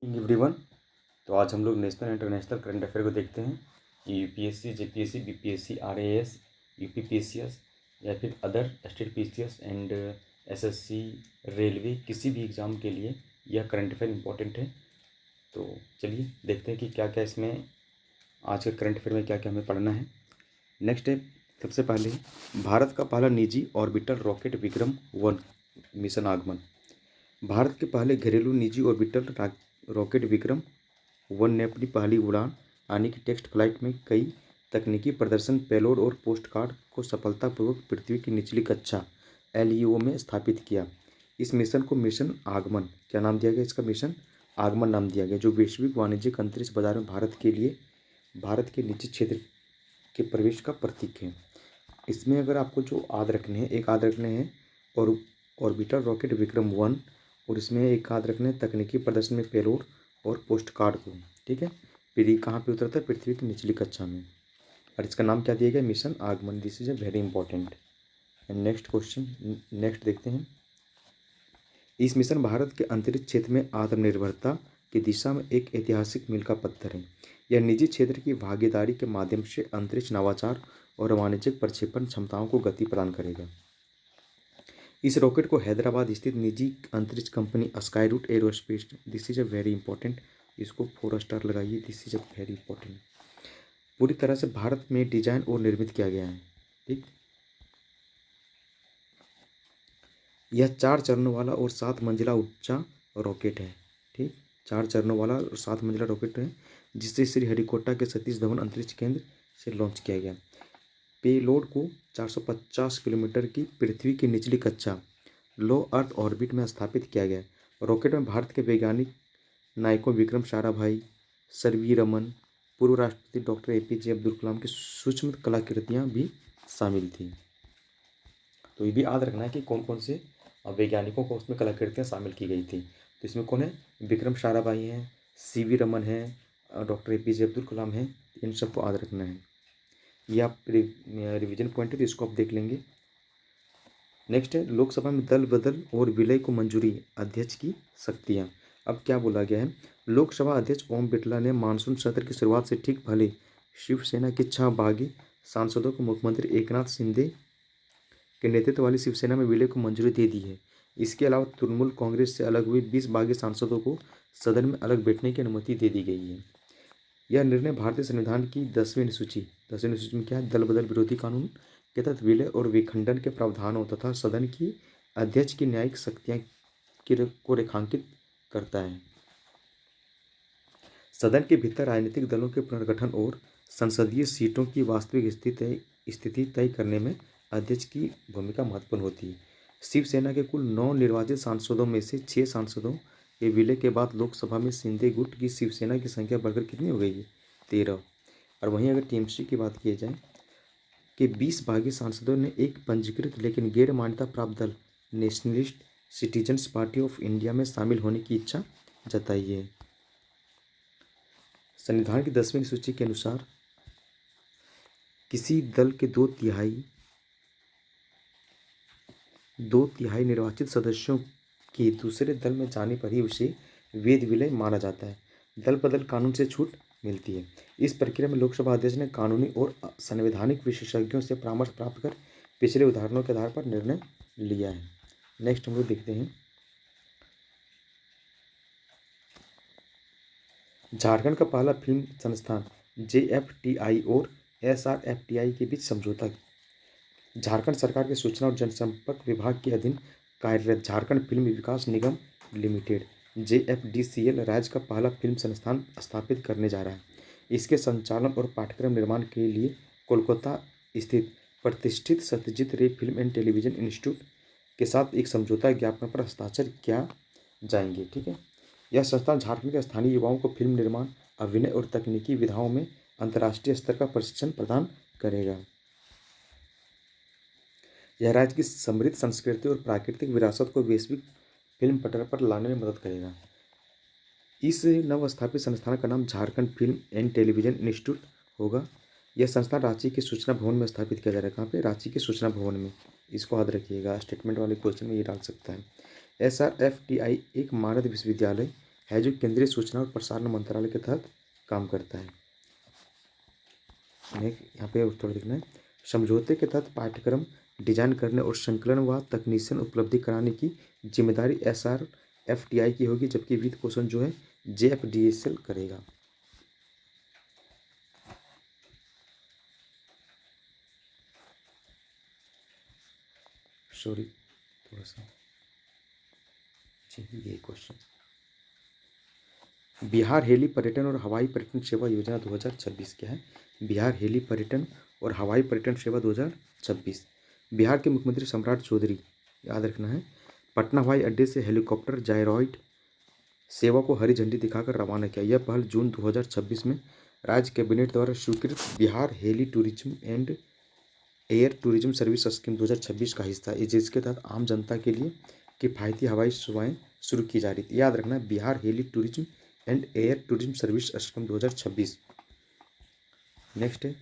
Everyone. तो आज हम लोग नेशनल इंटरनेशनल करंट अफेयर को देखते हैं कि UPSC, JPSC, BPSC, RAS, UPPCS या फिर other state PCS and SSC, railway, किसी भी एग्ज़ाम के लिए यह करंट अफेयर इम्पोर्टेंट है। तो चलिए देखते हैं कि क्या क्या इसमें आज के करंट अफेयर में क्या क्या हमें पढ़ना है। नेक्स्ट है, सबसे पहले भारत का पहला निजी ऑर्बिटर रॉकेट विक्रम-1 मिशन आगमन। भारत के पहले घरेलू निजी ऑर्बिटर रॉकेट विक्रम-1 ने अपनी पहली उड़ान यानी कि टेस्ट फ्लाइट में कई तकनीकी प्रदर्शन, पेलोड और पोस्टकार्ड को सफलतापूर्वक पृथ्वी की निचली कक्षा LEO में स्थापित किया। इस मिशन को मिशन आगमन क्या नाम दिया गया? इसका मिशन आगमन नाम दिया गया, जो वैश्विक वाणिज्यिक अंतरिक्ष बाजार में भारत के निजी क्षेत्र के प्रवेश का प्रतीक है। इसमें अगर आपको जो याद रखने हैं, एक याद रखने हैं और ऑर्बिटर रॉकेट विक्रम-1, और इसमें एक याद रखने हैं तकनीकी प्रदर्शन में पेलोड और पोस्टकार्ड को। ठीक है, फिर ये कहाँ पे उतरता है? पृथ्वी की निचली कक्षा में, और इसका नाम क्या दिया गया? मिशन आगमन। This is a very important. And next question, next देखते हैं। इस मिशन भारत के अंतरिक्ष क्षेत्र में आत्मनिर्भरता की दिशा में एक ऐतिहासिक मील का पत्थर है। यह निजी क्षेत्र की भागीदारी के माध्यम से अंतरिक्ष नवाचार और वाणिज्यिक प्रक्षेपण क्षमताओं को गति प्रदान करेगा। इस रॉकेट को हैदराबाद स्थित निजी अंतरिक्ष company Skyroot aerospace, this is a very important, इसको 4 स्टार लगाइए, this is a very important, पूरी तरह से भारत में डिजाइन और निर्मित किया गया है। ठीक, यह 4 चरणों वाला और 7 मंजिला ऊंचा रॉकेट है। ठीक, 4 चरणों वाला और 7 मंजिला रॉकेट है, जिसे श्रीहरिकोटा के सतीश धवन अंतरिक्ष केंद्र से लॉन्च किया गया। पेलोड को 450 किलोमीटर की पृथ्वी की निचली कक्षा लो अर्थ ऑर्बिट में स्थापित किया गया। रॉकेट में भारत के वैज्ञानिक नायकों विक्रम साराभाई, सर्वी रमन, पूर्व राष्ट्रपति डॉक्टर APJ अब्दुल कलाम की सूक्ष्म कलाकृतियाँ भी शामिल थी। तो ये भी याद रखना है कि कौन कौन से वैज्ञानिकों को उसमें कलाकृतियाँ शामिल की गई थी। तो इसमें कौन है? विक्रम साराभाई हैं, CV रमन हैं, डॉक्टर APJ अब्दुल कलाम हैं, इन सबको याद रखना है। ये आप रिवीजन पॉइंट है, तो इसको आप देख लेंगे। नेक्स्ट है, लोकसभा में दल बदल और विलय को मंजूरी, अध्यक्ष की शक्तियाँ। अब क्या बोला गया है? लोकसभा अध्यक्ष ओम बिरला ने मानसून सत्र की शुरुआत से ठीक पहले शिवसेना के 6 बागी सांसदों को मुख्यमंत्री एकनाथ शिंदे के नेतृत्व वाली शिवसेना में विलय को मंजूरी दे दी है। इसके अलावा तृणमूल कांग्रेस से अलग हुए 20 बागी सांसदों को सदन में अलग बैठने की अनुमति दे दी गई है। यह निर्णय भारतीय संविधान की 10वीं अनुसूची में क्या है? दल बदल विरोधी कानून के तहत विलय और विखंडन के प्रावधानों तथा सदन की अध्यक्ष की न्यायिक शक्तियां को रेखांकित करता है। सदन के भीतर राजनीतिक दलों के पुनर्गठन और संसदीय सीटों की वास्तविक स्थिति तय करने में अध्यक्ष की भूमिका महत्वपूर्ण होती है। शिवसेना के कुल 9 निर्वाचित सांसदों में से 6 सांसदों के विलय के बाद लोकसभा में शिंदे गुट की शिवसेना की संख्या बढ़कर कितनी हो गई है? 13। और वहीं अगर TMC की बात की जाए कि 20 बागी सांसदों ने एक पंजीकृत लेकिन गैर मान्यता प्राप्त दल nationalist citizens party of India में शामिल होने की इच्छा जताई है। संविधान की 10वीं सूची के अनुसार किसी दल के दो तिहाई निर्वाचित सदस्यों के दूसरे दल में जाने पर ही उसे वैध विलय माना जाता है। दल बदल कानून से छूट मिलती है। इस प्रक्रिया में लोकसभा अध्यक्ष ने कानूनी और संवैधानिक विशेषज्ञों से परामर्श प्राप्त कर पिछले उदाहरणों के आधार पर निर्णय लिया है। नेक्स्ट हम लोग देखते हैं, झारखंड का पहला फिल्म संस्थान JFTI और SRFTI के बीच समझौता। झारखंड सरकार के सूचना और जनसंपर्क विभाग के अधीन कार्यरत झारखंड फिल्म विकास निगम लिमिटेड JFDCL राज्य का पहला फिल्म संस्थान स्थापित करने जा रहा है। इसके संचालन और पाठ्यक्रम निर्माण के लिए कोलकाता स्थित प्रतिष्ठित सत्यजीत रे फिल्म एंड टेलीविजन इंस्टीट्यूट के साथ एक समझौता ज्ञापन पर हस्ताक्षर किया जाएंगे। ठीक है, यह संस्थान झारखंड के स्थानीय युवाओं को फिल्म निर्माण, अभिनय और तकनीकी विधाओं में अंतर्राष्ट्रीय स्तर का प्रशिक्षण प्रदान करेगा। यह राज्य की समृद्ध संस्कृति और प्राकृतिक विरासत को वैश्विक फिल्म पटल पर लाने में मदद करेगा। इस नवस्थापित संस्थान का नाम Jharkhand film and television institute होगा। यह संस्थान रांची के सूचना भवन में स्थापित किया जा रहा है। कहाँ पे? रांची के सूचना भवन में। इसको याद रखिएगा, स्टेटमेंट वाले क्वेश्चन में ये डाल सकता है। SRFTI एक मानद विश्वविद्यालय है जो केंद्रीय सूचना और प्रसारण मंत्रालय के तहत काम करता है। यहाँ पे थोड़ा देखना है, समझौते के तहत पाठ्यक्रम डिजाइन करने और संकलन व तकनीशियन उपलब्धि कराने की जिम्मेदारी SRFTI की होगी, जबकि वित्त पोषण जो है JFDSL करेगा। सॉरी थोड़ा सा ये क्वेश्चन, बिहार हेली पर्यटन और हवाई पर्यटन सेवा योजना 2026 क्या है? बिहार हेली पर्यटन और हवाई पर्यटन सेवा 2026। बिहार के मुख्यमंत्री सम्राट चौधरी, याद रखना है, पटना हवाई अड्डे से हेलीकॉप्टर जायरॉयड सेवा को हरी झंडी दिखाकर रवाना किया। यह पहल जून 2026 में राज्य कैबिनेट द्वारा स्वीकृत Bihar heli tourism and air tourism service scheme 2026 का हिस्सा है, जिसके तहत आम जनता के लिए किफ़ायती हवाई सेवाएं शुरू की जा रही थी। याद रखना, Bihar heli tourism and air tourism service scheme 2026। Next है,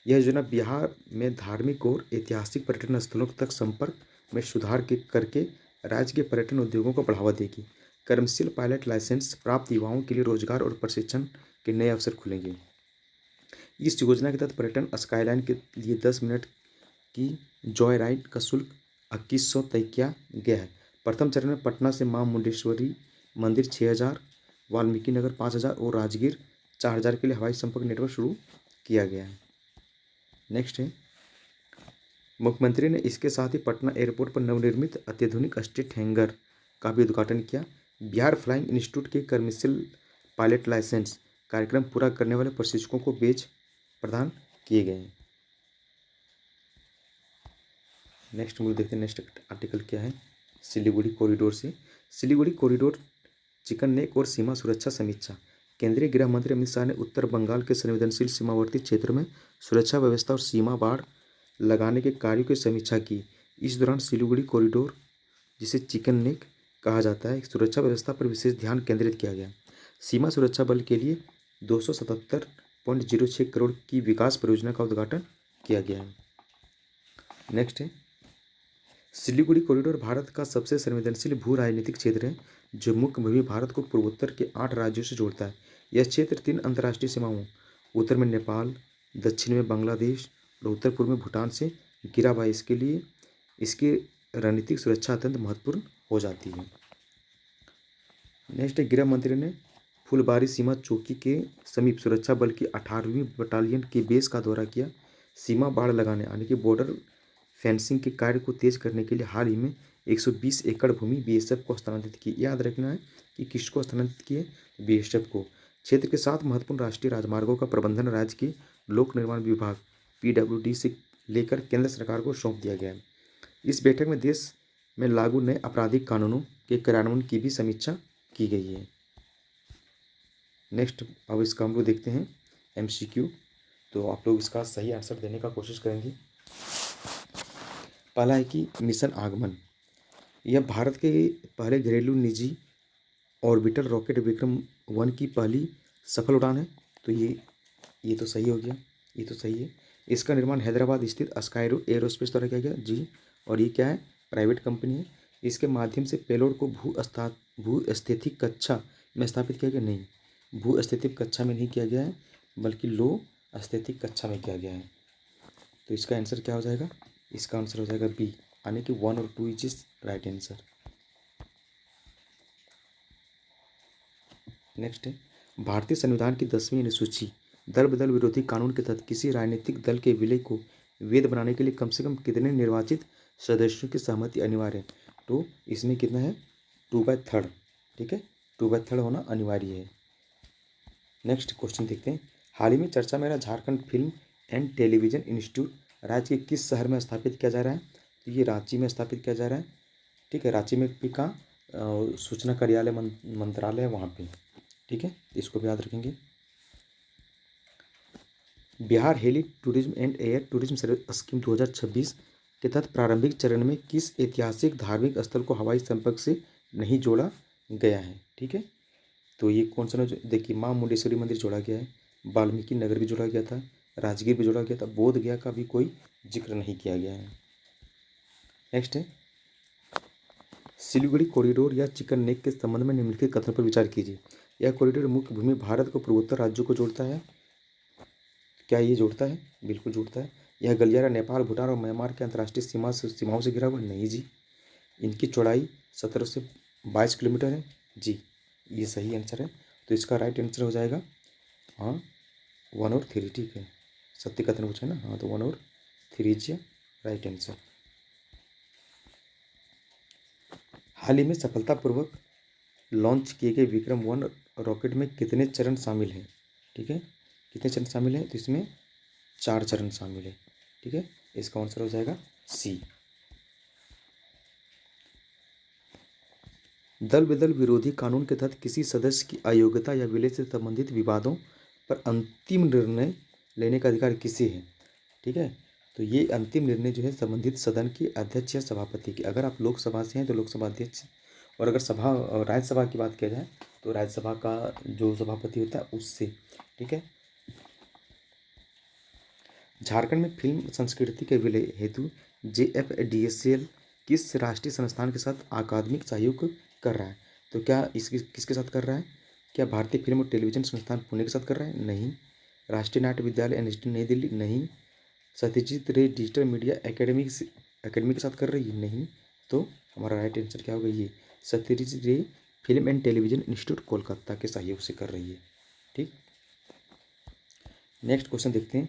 यह योजना बिहार में धार्मिक और ऐतिहासिक पर्यटन स्थलों तक संपर्क में सुधार करके राज्य के पर्यटन उद्योगों को बढ़ावा देगी। कमर्शियल पायलट लाइसेंस प्राप्त युवाओं के लिए रोजगार और प्रशिक्षण के नए अवसर खुलेंगे। इस योजना के तहत पर्यटन स्काईलाइन के लिए 10 मिनट की जॉय राइड का शुल्क 2100 तय किया गया है। प्रथम चरण में पटना से मां मुंडेश्वरी मंदिर 6000, वाल्मीकि नगर 5000 और राजगीर 4000 के लिए हवाई संपर्क नेटवर्क शुरू किया गया है। नेक्स्ट है, मुख्यमंत्री ने इसके साथ ही पटना एयरपोर्ट पर नवनिर्मित अत्याधुनिक स्टेट हैंगर का भी उद्घाटन किया। बिहार फ्लाइंग इंस्टीट्यूट के कमर्शियल पायलट लाइसेंस कार्यक्रम पूरा करने वाले प्रशिक्षकों को बैच प्रदान किए गए हैं। नेक्स्ट मुझे देखते हैं, नेक्स्ट आर्टिकल क्या है। सिलीगुड़ी कॉरिडोर से, सिलीगुड़ी कॉरिडोर चिकन नेक और सीमा सुरक्षा समीक्षा। केंद्रीय गृह मंत्री अमित शाह ने उत्तर बंगाल के संवेदनशील सीमावर्ती क्षेत्र में सुरक्षा व्यवस्था और सीमा बाड़ लगाने के कार्यों की समीक्षा की। इस दौरान सिलीगुड़ी कॉरिडोर, जिसे चिकन नेक कहा जाता है, सुरक्षा व्यवस्था पर विशेष ध्यान केंद्रित किया गया। सीमा सुरक्षा बल के लिए 277.06 करोड़ की विकास परियोजना का उद्घाटन किया गया है। नेक्स्ट है, सिलीगुड़ी कॉरिडोर भारत का सबसे संवेदनशील भू राजनीतिक क्षेत्र है, जो मुख्य भूमि भारत को पूर्वोत्तर के 8 राज्यों से जोड़ता है। यह क्षेत्र 3 अंतर्राष्ट्रीय सीमाओं, उत्तर में नेपाल, दक्षिण में बांग्लादेश और उत्तर पूर्व में भूटान से घिरा हुआ है। इसके लिए इसकी रणनीतिक सुरक्षा अत्यंत महत्वपूर्ण हो जाती है। नेक्स्ट है, गृह मंत्री ने फुलबारी सीमा चौकी के समीप सुरक्षा बल की 18वीं बटालियन के बेस का दौरा किया। सीमा बाड़ लगाने यानी कि बॉर्डर फेंसिंग के कार्य को तेज करने के लिए हाल ही में 120 एकड़ भूमि BSF को हस्तांतरित की। याद रखना है कि किसको हस्तांतरित किए, BSF को। क्षेत्र के 7 महत्वपूर्ण राष्ट्रीय राजमार्गों का प्रबंधन राज्य के लोक निर्माण विभाग PWD से लेकर केंद्र सरकार को सौंप दिया गया है। इस बैठक में देश में लागू नए आपराधिक कानूनों के कार्यान्वयन की भी समीक्षा की गई है। नेक्स्ट, अब इसका हम लोग देखते हैं MCQ, तो आप लोग इसका सही आंसर देने का कोशिश करेंगे। पहला है कि मिशन आगमन, यह भारत के पहले घरेलू निजी ऑर्बिटल रॉकेट विक्रम-1 की पहली सफल उड़ान है। तो ये तो सही हो गया, ये तो सही है। इसका निर्माण हैदराबाद स्थित स्काईरो एरोस्पेस द्वारा किया गया जी, और ये क्या है, प्राइवेट कंपनी है। इसके माध्यम से पेलोड को भू-स्थितिक कक्षा में स्थापित किया गया, नहीं, भू-स्थितिक कक्षा में नहीं किया गया है, बल्कि लो स्थितिक कक्षा में किया गया है। तो इसका आंसर क्या हो जाएगा, इसका आंसर हो जाएगा बी, यानी कि 1 और 2 इज राइट आंसर। नेक्स्ट है, भारतीय संविधान की 10वीं अनुसूची दल बदल विरोधी कानून के तहत किसी राजनीतिक दल के विलय को वैध बनाने के लिए कम से कम कितने निर्वाचित सदस्यों की सहमति अनिवार्य है। तो इसमें कितना है, 2/3, ठीक है, 2/3 होना अनिवार्य है। नेक्स्ट क्वेश्चन देखते हैं, हाल ही में चर्चा में रहा Jharkhand film and television institute राज्य के किस शहर में स्थापित किया जा रहा है। तो ये रांची में स्थापित किया जा रहा है, ठीक है, रांची में भी का सूचना कार्यालय मंत्रालय है वहाँ पे, ठीक है, इसको भी याद रखेंगे। Bihar heli tourism and air tourism service scheme 2026 के तहत प्रारंभिक चरण में किस ऐतिहासिक धार्मिक स्थल को हवाई संपर्क से नहीं जोड़ा गया है, ठीक है। तो ये कौन सा, देखिए, मां मुंडेश्वरी मंदिर जोड़ा गया है, वाल्मीकि नगर भी जोड़ा गया था, राजगीर भी जोड़ा गया था, बोध गया का भी कोई जिक्र नहीं किया गया है। नेक्स्ट है, सिलीगुड़ी कॉरिडोर या चिकन नेक के संबंध में निम्नलिखित कथन पर विचार कीजिए। यह कॉरिडोर मुख्य भूमि भारत को पूर्वोत्तर राज्यों को जोड़ता है। क्या ये जोड़ता है? बिल्कुल जोड़ता है। यह गलियारा नेपाल, भूटान और म्यांमार के अंतर्राष्ट्रीय सीमाओं से घिरा हुआ है? नहीं जी। इनकी चौड़ाई 17 से 22 किलोमीटर है जी। ये सही आंसर है। तो इसका राइट आंसर हो जाएगा हाँ 1 और 3। ठीक है, सत्य कथन पूछा ना, हाँ तो 1 और 3 इज राइट आंसर। हाल ही में सफलतापूर्वक लॉन्च किए गए विक्रम-1 रॉकेट में कितने चरण शामिल हैं? ठीक है, कितने चरण शामिल हैं? तो इसमें 4 चरण शामिल है। ठीक है, इसका आंसर हो जाएगा सी। दल बदल विरोधी कानून के तहत किसी सदस्य की अयोग्यता या विलय से संबंधित विवादों पर अंतिम निर्णय लेने का अधिकार किसे है? ठीक है, तो ये अंतिम निर्णय जो है संबंधित सदन के अध्यक्ष या सभापति की। अगर आप लोकसभा से हैं तो लोकसभा अध्यक्ष, और अगर राज्यसभा की बात किया जाए तो राज्यसभा का जो सभापति होता है उससे। ठीक है, झारखंड में फिल्म संस्कृति के विलय हेतु JFDCL किस राष्ट्रीय संस्थान के साथ अकादमिक सहयोग कर रहा है? तो क्या इसकी किसके साथ कर रहा है? क्या भारतीय फिल्म और टेलीविजन संस्थान पुणे के साथ कर रहा है? नहीं। राष्ट्रीय नाट्य विद्यालय NST नई दिल्ली? नहीं। सत्यजीत रे डिजिटल मीडिया एकेडमी के साथ कर रही है? नहीं। तो हमारा राइट आंसर क्या होगा? ये सत्यजीत रे film and television institute Kolkata के सहयोग से कर रही है। ठीक, नेक्स्ट क्वेश्चन देखते हैं।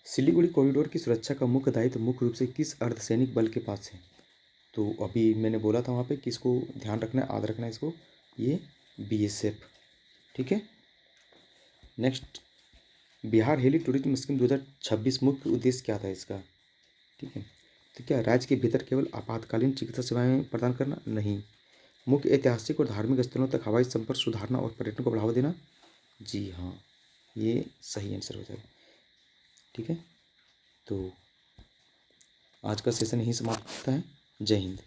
सिलीगुड़ी कॉरिडोर की सुरक्षा का मुख्य दायित्व मुख्य रूप से किस अर्धसैनिक बल के पास है? तो अभी मैंने बोला था वहाँ पे कि इसको ध्यान रखना है, याद रखना है इसको, ये BSF। ठीक है, next, Bihar heli tourism scheme 2026 मुख्य उद्देश्य क्या था इसका? ठीक है, तो क्या राज्य के भीतर केवल आपातकालीन चिकित्सा सेवाएं प्रदान करना? नहीं। मुख्य ऐतिहासिक और धार्मिक स्थलों तक हवाई संपर्क सुधारना और पर्यटन को बढ़ावा देना? जी हाँ, ये सही आंसर हो जाएगा। ठीक है, तो आज का सेशन यहीं समाप्त होता है। जय हिंद।